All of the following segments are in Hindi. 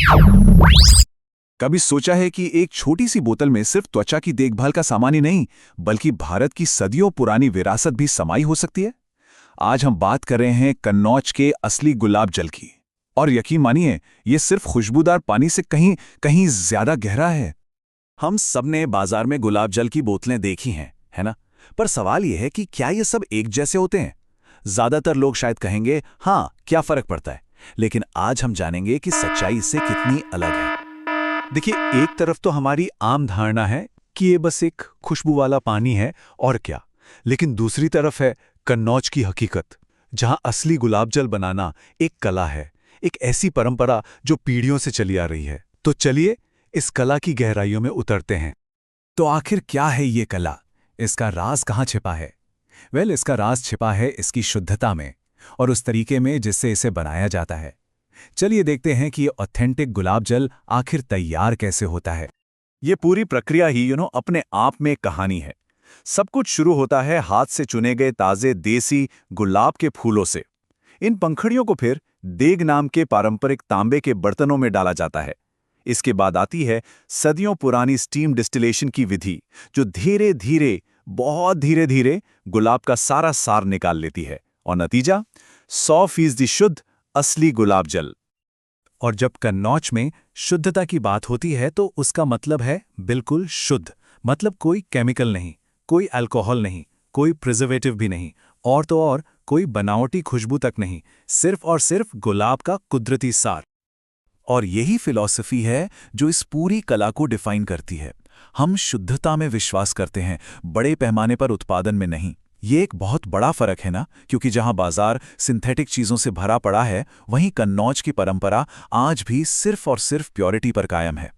कभी सोचा है कि एक छोटी सी बोतल में सिर्फ त्वचा की देखभाल का सामान ही नहीं, बल्कि भारत की सदियों पुरानी विरासत भी समाई हो सकती है? आज हम बात कर रहे हैं कन्नौज के असली गुलाब जल की। और यकीन मानिए, ये सिर्फ खुशबूदार पानी से कहीं कहीं ज्यादा गहरा है। हम सबने बाजार में गुलाब जल की बोतलें देखी हैं, है ना? पर सवाल यह है कि क्या ये सब एक जैसे होते हैं? ज्यादातर लोग शायद कहेंगे, हाँ, क्या फर्क पड़ता है। लेकिन आज हम जानेंगे कि सच्चाई इससे कितनी अलग है। देखिए, एक तरफ तो हमारी आम धारणा है कि ये बस एक खुशबू वाला पानी है और क्या, लेकिन दूसरी तरफ है कन्नौज की हकीकत, जहां असली गुलाब जल बनाना एक कला है, एक ऐसी परंपरा जो पीढ़ियों से चली आ रही है। तो चलिए इस कला की गहराइयों में उतरते हैं। तो आखिर क्या है ये कला? इसका राज कहाँ छिपा है? इसका राज छिपा है इसकी शुद्धता में और उस तरीके में जिससे इसे बनाया जाता है। चलिए देखते हैं कि ये ऑथेंटिक गुलाब जल आखिर तैयार कैसे होता है। ये पूरी प्रक्रिया ही अपने आप में एक कहानी है। सब कुछ शुरू होता है हाथ से चुने गए ताजे देसी गुलाब के फूलों से। इन पंखुड़ियों को फिर देग नाम के पारंपरिक तांबे के बर्तनों में डाला जाता है। इसके बाद आती है सदियों पुरानी स्टीम डिस्टिलेशन की विधि, जो धीरे धीरे, बहुत धीरे धीरे गुलाब का सारा सार निकाल लेती है और नतीजा 100% शुद्ध असली गुलाब जल। और जब कन्नौज में शुद्धता की बात होती है तो उसका मतलब है बिल्कुल शुद्ध, मतलब कोई केमिकल नहीं, कोई अल्कोहल नहीं, कोई प्रिजर्वेटिव भी नहीं, और तो और कोई बनावटी खुशबू तक नहीं, सिर्फ और सिर्फ गुलाब का कुदरती सार। और यही फिलॉसफी है जो इस पूरी कला को डिफाइन करती है। हम शुद्धता में विश्वास करते हैं, बड़े पैमाने पर उत्पादन में नहीं। ये एक बहुत बड़ा फर्क है ना, क्योंकि जहां बाजार सिंथेटिक चीजों से भरा पड़ा है, वहीं कन्नौज की परंपरा आज भी सिर्फ और सिर्फ प्योरिटी पर कायम है।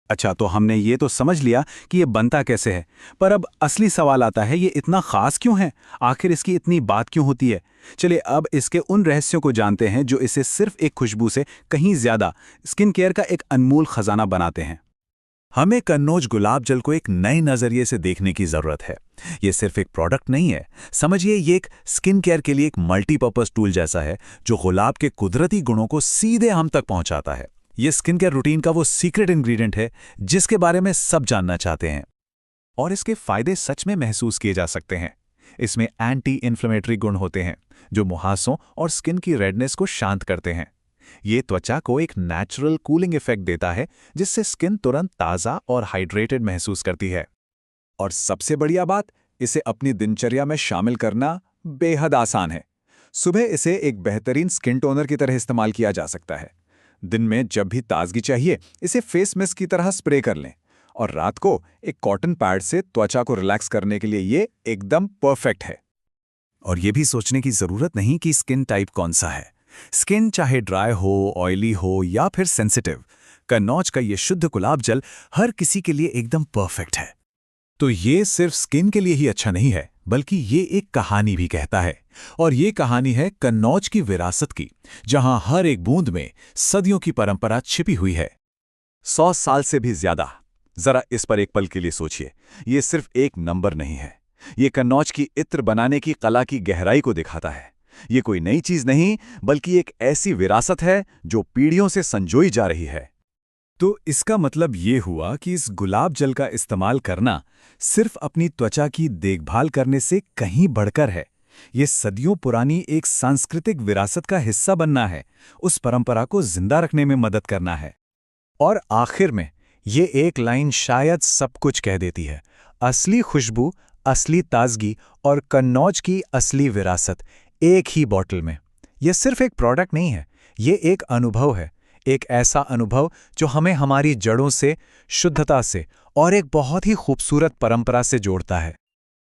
अच्छा, तो हमने ये तो समझ लिया कि ये बनता कैसे है, पर अब असली सवाल आता है, ये इतना खास क्यों है? आखिर इसकी इतनी बात क्यों होती है? चलिए अब इसके उन रहस्यों को जानते हैं जो इसे सिर्फ एक खुशबू से कहीं ज्यादा स्किन केयर का एक अनमोल खजाना बनाते हैं। हमें कन्नौज गुलाब जल को एक नए नजरिए से देखने की जरूरत है। ये सिर्फ एक प्रोडक्ट नहीं है, समझिए ये एक स्किन केयर के लिए एक मल्टीपर्पज टूल जैसा है, जो गुलाब के कुदरती गुणों को सीधे हम तक पहुंचाता है। ये स्किन केयर रूटीन का वो सीक्रेट इंग्रेडिएंट है जिसके बारे में सब जानना चाहते हैं। और इसके फायदे सच में महसूस किए जा सकते हैं। इसमें एंटी इन्फ्लेमेटरी गुण होते हैं जो मुहासों और स्किन की रेडनेस को शांत करते हैं। ये त्वचा को एक नेचुरल कूलिंग इफेक्ट देता है, जिससे स्किन तुरंत ताज़ा और हाइड्रेटेड महसूस करती है। और सबसे बढ़िया बात, इसे अपनी दिनचर्या में शामिल करना बेहद आसान है। सुबह इसे एक बेहतरीन स्किन टोनर की तरह इस्तेमाल किया जा सकता है। दिन में जब भी ताजगी चाहिए, इसे फेस मिस्ट की तरह स्प्रे कर लें। और रात को एक कॉटन पैड से त्वचा को रिलैक्स करने के लिए ये एकदम परफेक्ट है। और ये भी सोचने की जरूरत नहीं कि स्किन टाइप कौन सा है। स्किन चाहे ड्राई हो, ऑयली हो या फिर सेंसिटिव, कन्नौज का ये शुद्ध गुलाब जल हर किसी के लिए एकदम परफेक्ट है। तो ये सिर्फ स्किन के लिए ही अच्छा नहीं है, बल्कि ये एक कहानी भी कहता है। और ये कहानी है कन्नौज की विरासत की, जहां हर एक बूंद में सदियों की परंपरा छिपी हुई है। 100 साल से भी ज्यादा। जरा इस पर एक पल के लिए सोचिए। ये सिर्फ एक नंबर नहीं है, ये कन्नौज की इत्र बनाने की कला की गहराई को दिखाता है। ये कोई नई चीज नहीं, बल्कि एक ऐसी विरासत है जो पीढ़ियों से संजोई जा रही है। तो इसका मतलब ये हुआ कि इस गुलाब जल का इस्तेमाल करना सिर्फ अपनी त्वचा की देखभाल करने से कहीं बढ़कर है। ये सदियों पुरानी एक सांस्कृतिक विरासत का हिस्सा बनना है, उस परंपरा को जिंदा रखने में मदद करना है। और आखिर में ये एक लाइन शायद सब कुछ कह देती है। असली खुशबू, असली ताजगी और कन्नौज की असली विरासत एक ही बॉटल में। यह सिर्फ एक प्रोडक्ट नहीं है, ये एक अनुभव है। एक ऐसा अनुभव जो हमें हमारी जड़ों से, शुद्धता से और एक बहुत ही खूबसूरत परंपरा से जोड़ता है।